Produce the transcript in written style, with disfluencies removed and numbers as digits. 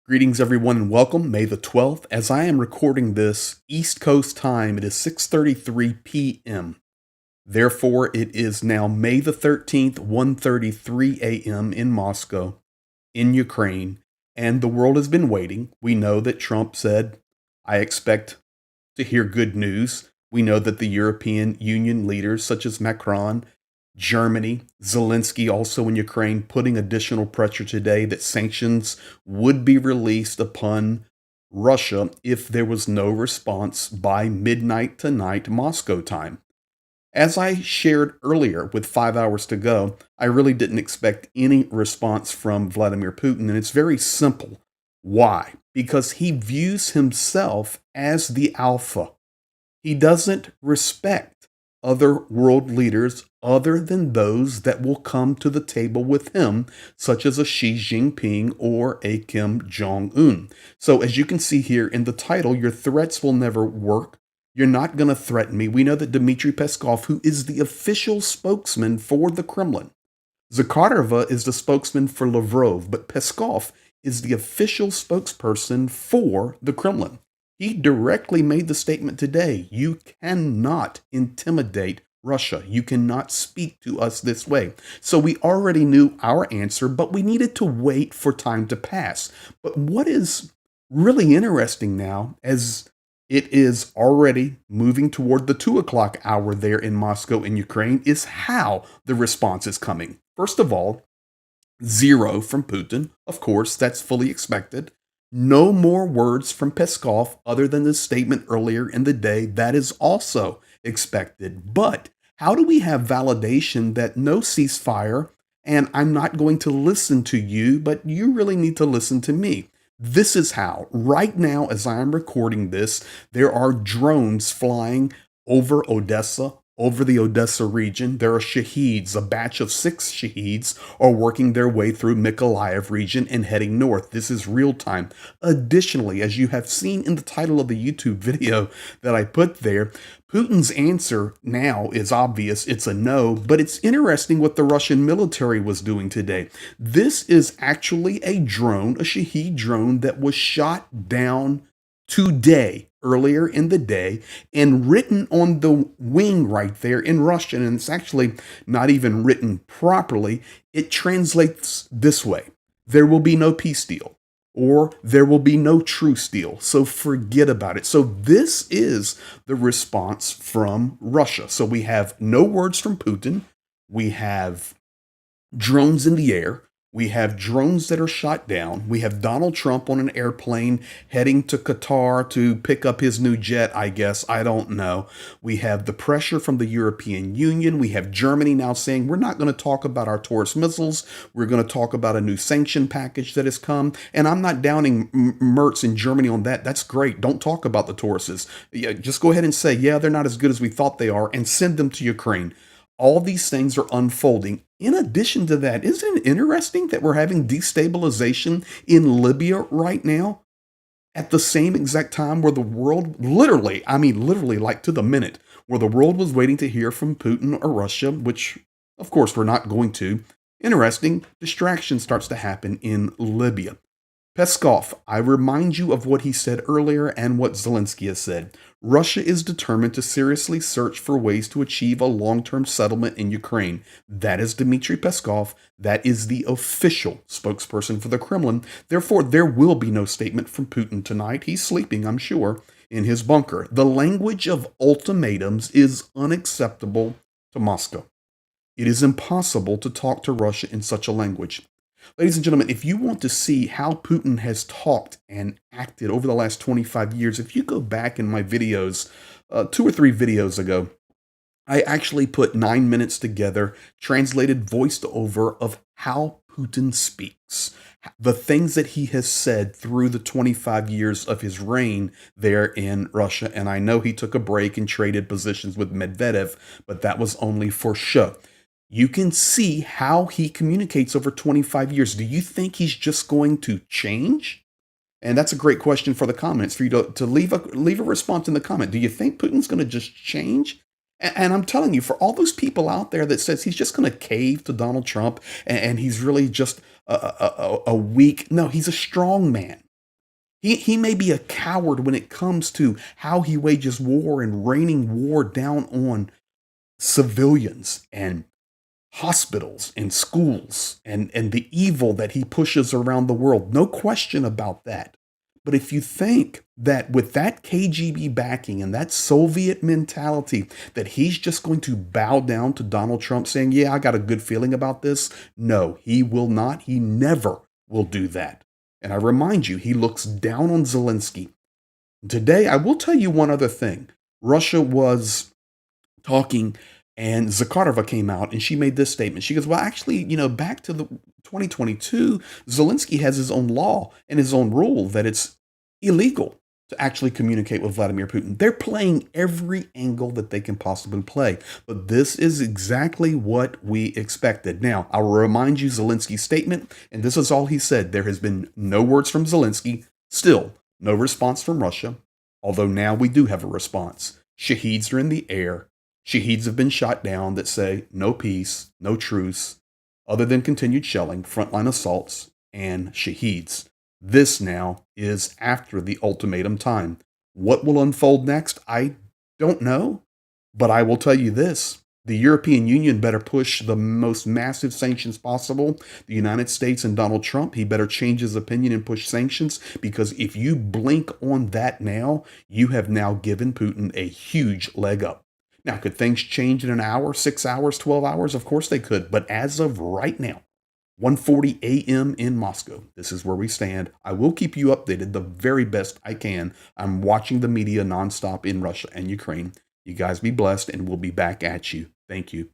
Greetings, everyone, and welcome. May the 12th. As I am recording this East Coast time, it is 6:33 p.m. Therefore, it is now May the 13th, 1:33 a.m. in Moscow, in Ukraine, and the world has been waiting. We know that Trump said, I expect to hear good news. We know that the European Union leaders, such as Macron, Germany, Zelensky, also in Ukraine, putting additional pressure today that sanctions would be released upon Russia if there was no response by midnight tonight, Moscow time. As I shared earlier with 5 hours to go, I really didn't expect any response from Vladimir Putin, and it's very simple. Why? Because he views himself as the alpha. He doesn't respect other world leaders other than those that will come to the table with him, such as a Xi Jinping or a Kim Jong-un. So as you can see here in the title, your threats will never work. You're not going to threaten me. We know that Dmitry Peskov, who is the official spokesman for the Kremlin, Zakharova is the spokesman for Lavrov, but Peskov is the official spokesperson for the Kremlin. He directly made the statement today, you cannot intimidate Russia. You cannot speak to us this way. So we already knew our answer, but we needed to wait for time to pass. But what is really interesting now, as it is already moving toward the 2 o'clock hour there in Moscow in Ukraine, is how the response is coming. First of all, zero from Putin. Of course, that's fully expected. No more words from Peskov other than the statement earlier in the day. That is also expected. But how do we have validation that no ceasefire and I'm not going to listen to you, but you really need to listen to me? This is how. Right now, as I am recording this, there are drones flying over Odessa, over the Odessa region. There are Shaheeds. A batch of 6 Shaheeds are working their way through Mykolaiv region and heading north. This is real time. Additionally, as you have seen in the title of the YouTube video that I put there, Putin's answer now is obvious. It's a no, but it's interesting what the Russian military was doing today. This is actually a drone, a Shahed drone that was shot down today, earlier in the day, and written on the wing right there in Russian, and it's actually not even written properly. It translates this way: there will be no peace deal, or there will be no truce deal, so forget about it. So this is the response from Russia. So we have no words from Putin. We have drones in the air. We have drones that are shot down. We have Donald Trump on an airplane heading to Qatar to pick up his new jet, I guess. I don't know. We have the pressure from the European Union. We have Germany now saying, we're not going to talk about our Taurus missiles. We're going to talk about a new sanction package that has come. And I'm not downing Merz in Germany on that. That's great. Don't talk about the Tauruses. Yeah, just go ahead and say, yeah, they're not as good as we thought they are, and send them to Ukraine. All these things are unfolding. In addition to that, isn't it interesting that we're having destabilization in Libya right now at the same exact time where the world literally like to the minute, where the world was waiting to hear from Putin or Russia, which of course we're not going to. Interesting, distraction starts to happen in Libya. Peskov, I remind you of what he said earlier and what Zelensky has said. Russia is determined to seriously search for ways to achieve a long-term settlement in Ukraine. That is Dmitry Peskov. That is the official spokesperson for the Kremlin. Therefore, there will be no statement from Putin tonight. He's sleeping, I'm sure, in his bunker. The language of ultimatums is unacceptable to Moscow. It is impossible to talk to Russia in such a language. Ladies and gentlemen, if you want to see how Putin has talked and acted over the last 25 years, if you go back in my videos, 2 or 3 videos ago, I actually put 9 minutes together, translated voiced over of how Putin speaks, the things that he has said through the 25 years of his reign there in Russia. And I know he took a break and traded positions with Medvedev, but that was only for show. You can see how he communicates over 25 years. Do you think he's just going to change? And that's a great question for the comments, for you to leave a response in the comment. Do you think Putin's going to just change? And I'm telling you, for all those people out there that says he's just going to cave to Donald Trump and he's really just a weak, no, he's a strong man. He may be a coward when it comes to how he wages war and raining war down on civilians and hospitals and schools and the evil that he pushes around the world. No question about that. But if you think that with that KGB backing and that Soviet mentality, that he's just going to bow down to Donald Trump saying, yeah, I got a good feeling about this. No, he will not. He never will do that. And I remind you, he looks down on Zelensky. Today, I will tell you one other thing. Russia was talking, and Zakharova came out and she made this statement. She goes, well, actually, back to the 2022, Zelensky has his own law and his own rule that it's illegal to actually communicate with Vladimir Putin. They're playing every angle that they can possibly play. But this is exactly what we expected. Now, I will remind you Zelensky's statement, and this is all he said. There has been no words from Zelensky, still no response from Russia, although now we do have a response. Shaheeds are in the air. Shaheeds have been shot down that say no peace, no truce, other than continued shelling, frontline assaults, and shaheeds. This now is after the ultimatum time. What will unfold next? I don't know, but I will tell you this. The European Union better push the most massive sanctions possible. The United States and Donald Trump, he better change his opinion and push sanctions, because if you blink on that now, you have now given Putin a huge leg up. Now, could things change in an hour, 6 hours, 12 hours? Of course they could. But as of right now, 1:40 a.m. in Moscow, this is where we stand. I will keep you updated the very best I can. I'm watching the media nonstop in Russia and Ukraine. You guys be blessed, and we'll be back at you. Thank you.